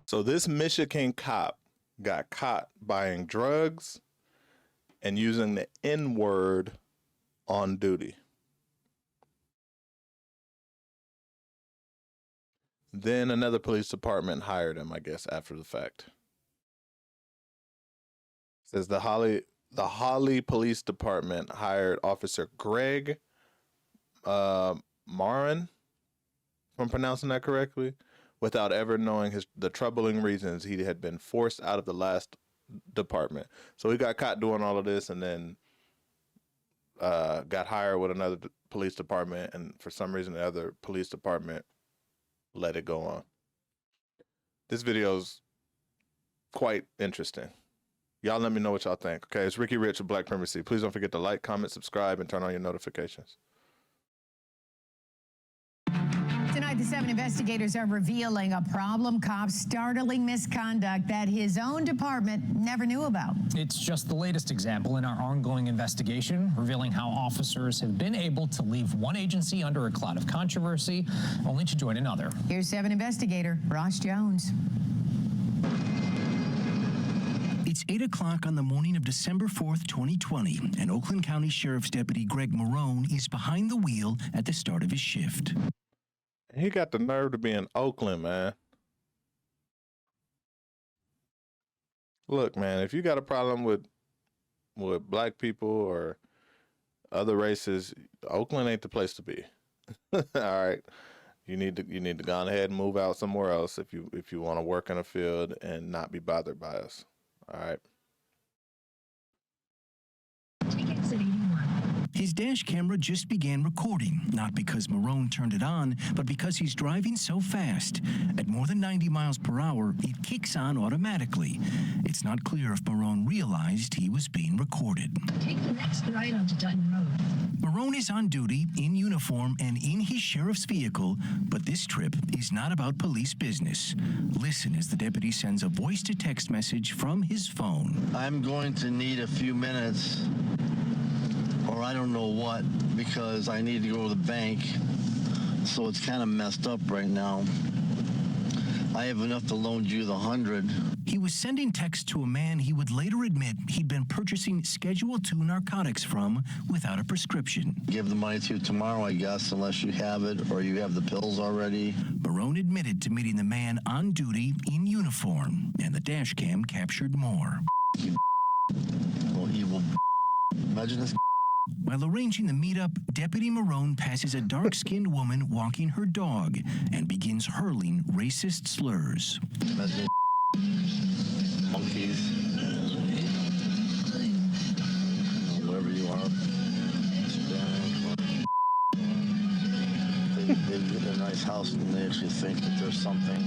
So this Michigan cop got caught buying drugs and using the N-word on duty. Then another police department hired him, I guess, after the fact. It says the Holly Police Department hired Officer Greg Marin, if I'm pronouncing that correctly, without ever knowing the troubling reasons he had been forced out of the last department. So he got caught doing all of this and then got hired with another police department, and for some reason the other police department let it go on. This video's quite interesting. Y'all let me know what y'all think. Okay, it's Ricky Rich of Black Primacy. Please don't forget to like, comment, subscribe, and turn on your notifications. Tonight, the 7 investigators are revealing a problem cop's startling misconduct that his own department never knew about. It's just the latest example in our ongoing investigation, revealing how officers have been able to leave one agency under a cloud of controversy, only to join another. Here's 7 investigator Ross Jones. It's 8 o'clock on the morning of December 4th, 2020, and Oakland County Sheriff's Deputy Greg Marone is behind the wheel at the start of his shift. He got the nerve to be in Oakland, man. Look, man, if you got a problem with black people or other races, Oakland ain't the place to be. All right. You need to go on ahead and move out somewhere else if you want to work in a field and not be bothered by us. All right. His dash camera just began recording, not because Marone turned it on, but because he's driving so fast. At more than 90 miles per hour, it kicks on automatically. It's not clear if Marone realized he was being recorded. Take the next right onto Dutton Road. Marone is on duty, in uniform, and in his sheriff's vehicle, but this trip is not about police business. Listen as the deputy sends a voice-to-text message from his phone. I'm going to need a few minutes, or I don't know what, because I need to go to the bank, so it's kind of messed up right now. I have enough to loan you the 100. He was sending texts to a man he would later admit he'd been purchasing Schedule II narcotics from without a prescription. Give the money to you tomorrow, I guess, unless you have it or you have the pills already. Marone admitted to meeting the man on duty in uniform, and the dash cam captured more. You little evil. Imagine this. While arranging the meetup, Deputy Marone passes a dark-skinned woman walking her dog and begins hurling racist slurs. Imagine monkeys. Wherever you are. They get a nice house and they actually think that there's something.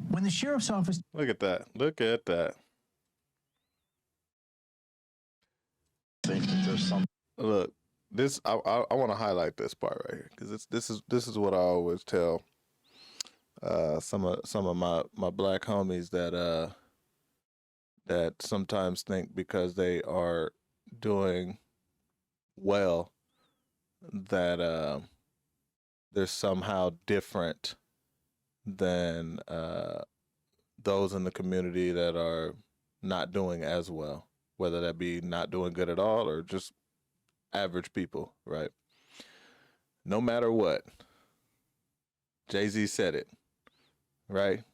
When the sheriff's office... Look at that. Look at that. Think that there's something. Look, this I want to highlight this part right here because this is what I always tell some of my black homies that sometimes think because they are doing well that they're somehow different than those in the community that are not doing as well, whether that be not doing good at all or just average people, right? No matter what, Jay-Z said it, right?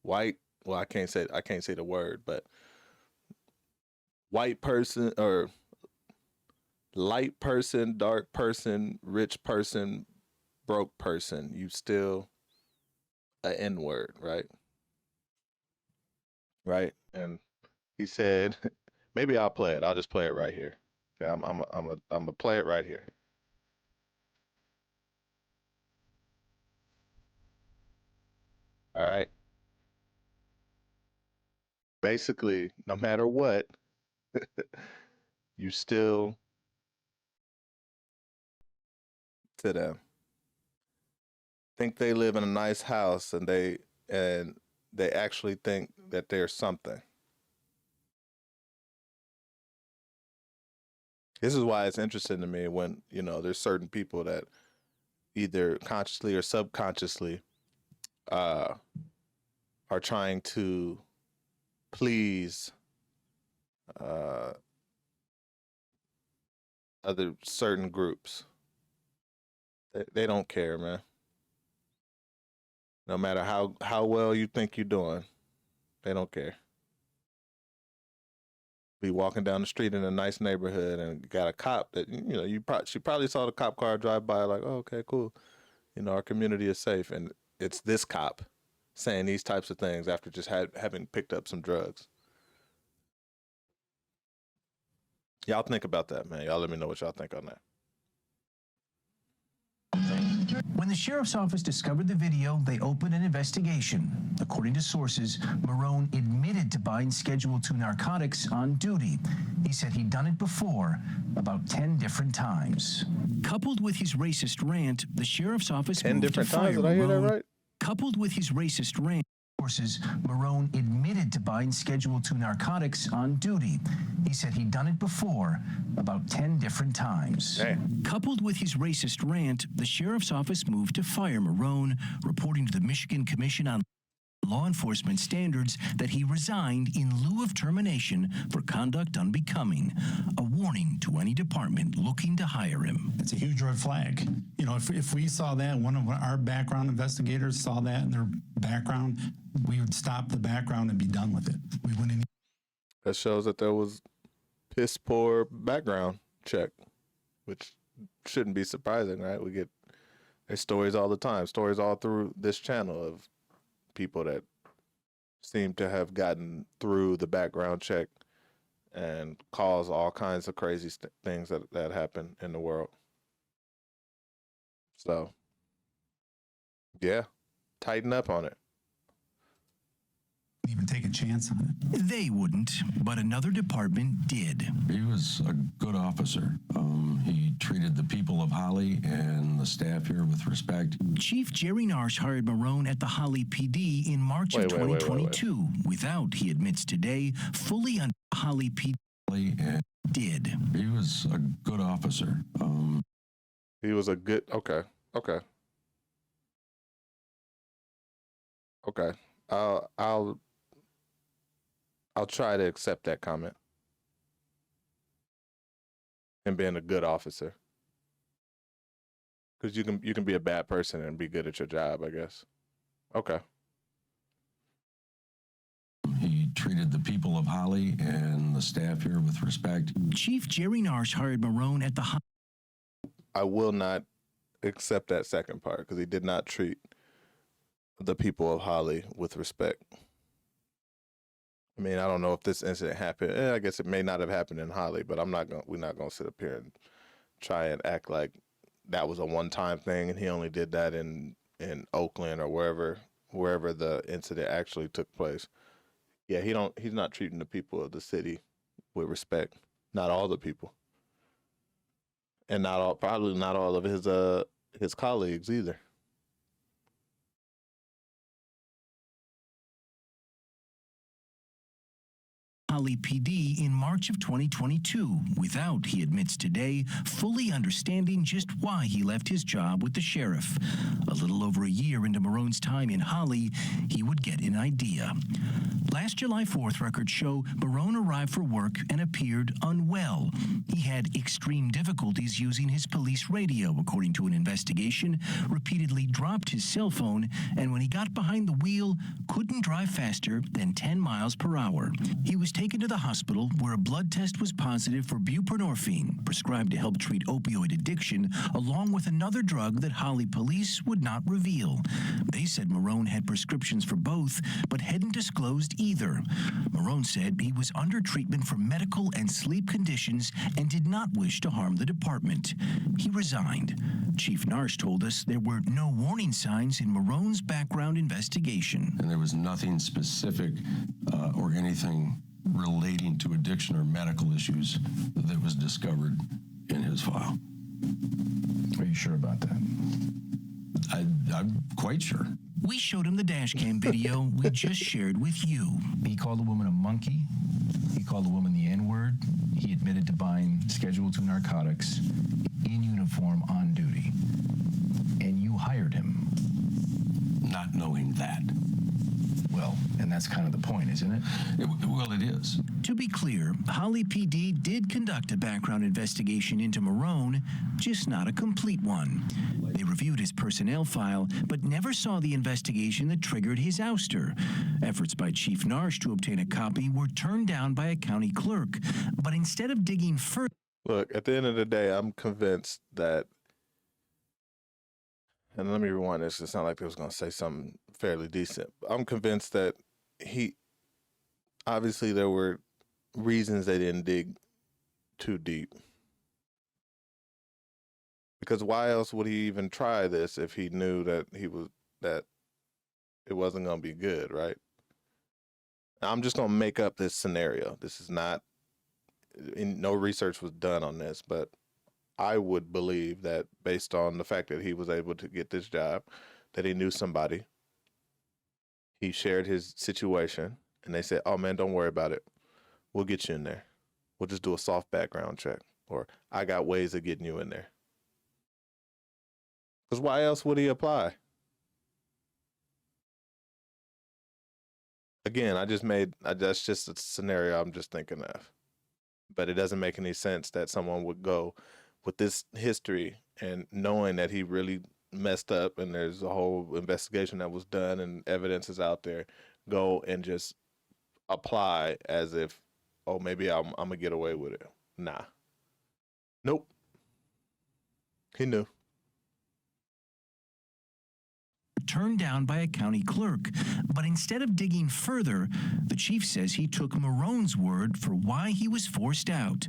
White, well, I can't say the word, but white person or light person, dark person, rich person, broke person, you still a N-word, right? Right? And he said, maybe I'll play it. I'll just play it right here. Okay, I'm gonna play it right here. All right. Basically, no matter what, you still to them think they live in a nice house and they actually think that they're something. This is why it's interesting to me when, you know, there's certain people that either consciously or subconsciously are trying to please other certain groups. They don't care, man. No matter how well you think you're doing, they don't care. Be walking down the street in a nice neighborhood and got a cop that she probably saw the cop car drive by, like, oh, okay, cool. Our community is safe, and it's this cop saying these types of things after just having picked up some drugs. Y'all think about that, man. Y'all let me know what y'all think on that. When the sheriff's office discovered the video, they opened an investigation. According to sources, Marone admitted to buying Schedule II narcotics on duty. He said he'd done it before, about 10 different times. Coupled with his racist rant, the sheriff's office 10 moved different to fire times? Did I hear that Marone. right? Coupled with his racist rant, sources, Marone admitted to buying Schedule II narcotics on duty. He said he'd done it before, about 10 different times. Damn. Coupled with his racist rant, the sheriff's office moved to fire Marone, reporting to the Michigan Commission on Law Enforcement Standards that he resigned in lieu of termination for conduct unbecoming, a warning to any department looking to hire him. It's a huge red flag. If we saw that, one of our background investigators saw that in their background, we would stop the background and be done with it. We wouldn't. That shows that there was piss poor background check, which shouldn't be surprising, right? We get there's stories all the time, stories all through this channel of people that seem to have gotten through the background check and cause all kinds of crazy things that happen in the world. So, yeah, tighten up on it. Even take a chance on it. They wouldn't, but another department did. He was a good officer. He treated the people of Holly and the staff here with respect. Chief Jerry Narsh hired Marone at the Holly PD in March of 2022, without, he admits today, fully under Holly PD And did. he was a good officer. He was a good, okay. I'll try to accept that comment. And being a good officer. Because you can be a bad person and be good at your job, I guess. Okay. He treated the people of Holly and the staff here with respect. Chief Jerry Narsh hired Marone at the Holly. I will not accept that second part because he did not treat the people of Holly with respect. I mean, I don't know if this incident happened. I guess it may not have happened in Holly, but we're not gonna sit up here and try and act like that was a one-time thing and he only did that in Oakland or wherever the incident actually took place. Yeah, he's not treating the people of the city with respect. Not all the people. And probably not all of his colleagues either. Holly PD in March of 2022, without, he admits today, fully understanding just why he left his job with the sheriff. A little over a year into Marone's time in Holly, he would get an idea. Last July 4th records show Marone arrived for work and appeared unwell. He had extreme difficulties using his police radio, according to an investigation, repeatedly dropped his cell phone, and when he got behind the wheel, couldn't drive faster than 10 miles per hour. He was taken to the hospital where a blood test was positive for buprenorphine, prescribed to help treat opioid addiction, along with another drug that Holly police would not reveal. They said Marone had prescriptions for both, but hadn't disclosed either. Marone said he was under treatment for medical and sleep conditions and did not wish to harm the department. He resigned. Chief Narsh told us there were no warning signs in Marone's background investigation. And there was nothing specific or anything relating to addiction or medical issues that was discovered in his file. Are you sure about that? I'm quite sure. We showed him the dash cam video we just shared with you. He called a woman a monkey. He called a woman the N-word. He admitted to buying Schedule II narcotics in uniform on duty. hired him. Not knowing that. Well, and that's kind of the point, isn't it? Well, it is. To be clear, Holly PD did conduct a background investigation into Marone, just not a complete one. They reviewed his personnel file, but never saw the investigation that triggered his ouster. Efforts by Chief Narsh to obtain a copy were turned down by a county clerk. But instead of digging further... Look, at the end of the day, I'm convinced that, and let me rewind this. It sounded like they was going to say something fairly decent. I'm convinced that obviously there were reasons they didn't dig too deep. Because why else would he even try this if he knew that it wasn't going to be good, right? I'm just going to make up this scenario. This is not, no research was done on this, but I would believe that based on the fact that he was able to get this job, that he knew somebody, he shared his situation, and they said, oh man, don't worry about it. We'll get you in there. We'll just do a soft background check, or I got ways of getting you in there. Because why else would he apply? Again, that's just a scenario I'm just thinking of. But it doesn't make any sense that someone would go with this history and knowing that he really messed up and there's a whole investigation that was done and evidence is out there, go and just apply as if, oh, maybe I'm going to get away with it. Nah. Nope. He knew. Turned down by a county clerk. But instead of digging further, the chief says he took Marone's word for why he was forced out.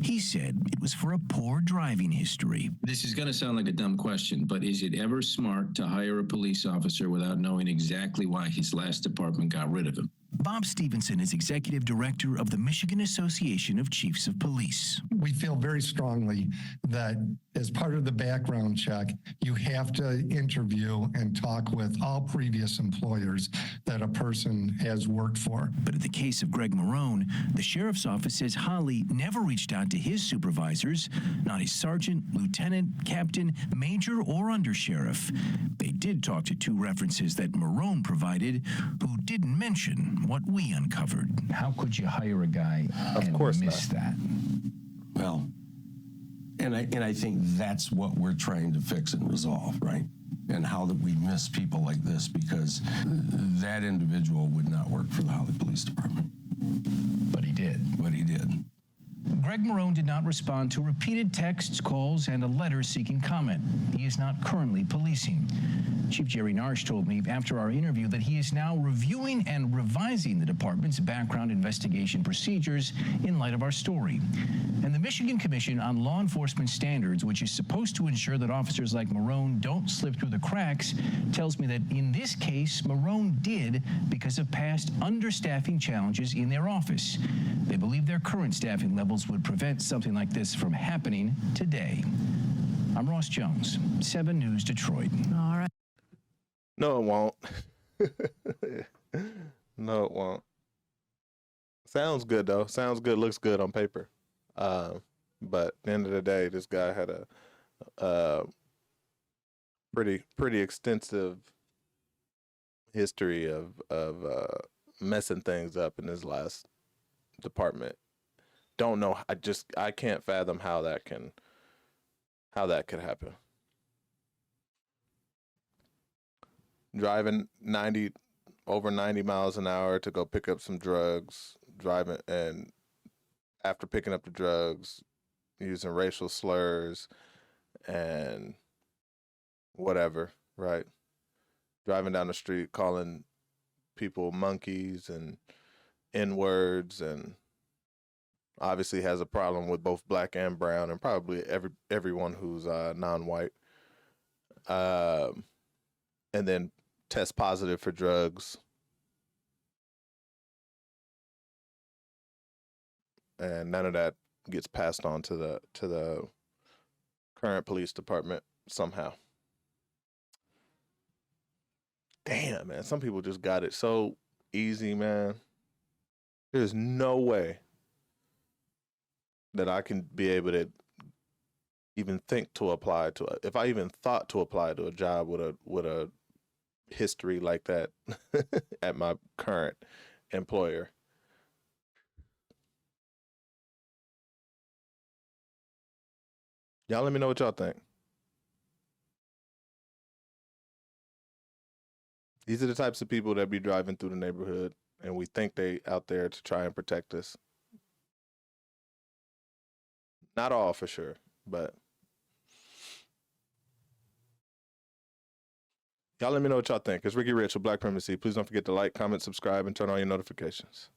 He said it was for a poor driving history. This is going to sound like a dumb question, but is it ever smart to hire a police officer without knowing exactly why his last department got rid of him? Bob Stevenson is executive director of the Michigan Association of Chiefs of Police. We feel very strongly that as part of the background check, you have to interview and talk with all previous employers that a person has worked for. But in the case of Greg Marone, the sheriff's office says Holly never reached out to his supervisors, not his sergeant, lieutenant, captain, major, or undersheriff. They did talk to two references that Marone provided who didn't mention what we uncovered. How could you hire a guy and miss that? Well, and I think that's what we're trying to fix and resolve, right? And how that we miss people like this, because that individual would not work for the Holly Police Department. But he did. But he did. Greg Marone did not respond to repeated texts, calls, and a letter seeking comment. He is not currently policing. Chief Jerry Narsh told me after our interview that he is now reviewing and revising the department's background investigation procedures in light of our story. And the Michigan Commission on Law Enforcement Standards, which is supposed to ensure that officers like Marone don't slip through the cracks, tells me that in this case, Marone did because of past understaffing challenges in their office. They believe their current staffing levels would prevent something like this from happening today. I'm Ross Jones, 7 News Detroit. All right. No, it won't. No, it won't. Sounds good, though. Sounds good, looks good on paper. But at the end of the day, this guy had a pretty extensive history of messing things up in his last department. Don't know. I can't fathom how that could happen. Driving over 90 miles an hour to go pick up some drugs, driving, and after picking up the drugs, using racial slurs and whatever, right? Driving down the street, calling people monkeys and N-words, and obviously has a problem with both black and brown, and probably everyone who's non-white. And then test positive for drugs. And none of that gets passed on to the current police department somehow. Damn, man. Some people just got it so easy, man. There's no way that I can be able to even think to apply to it. If I even thought to apply to a job with a history like that at my current employer. Y'all let me know what y'all think. These are the types of people that be driving through the neighborhood and we think they out there to try and protect us. Not all for sure, but y'all let me know what y'all think. It's Ricky Rich with Black Primacy. Please don't forget to like, comment, subscribe, and turn on your notifications.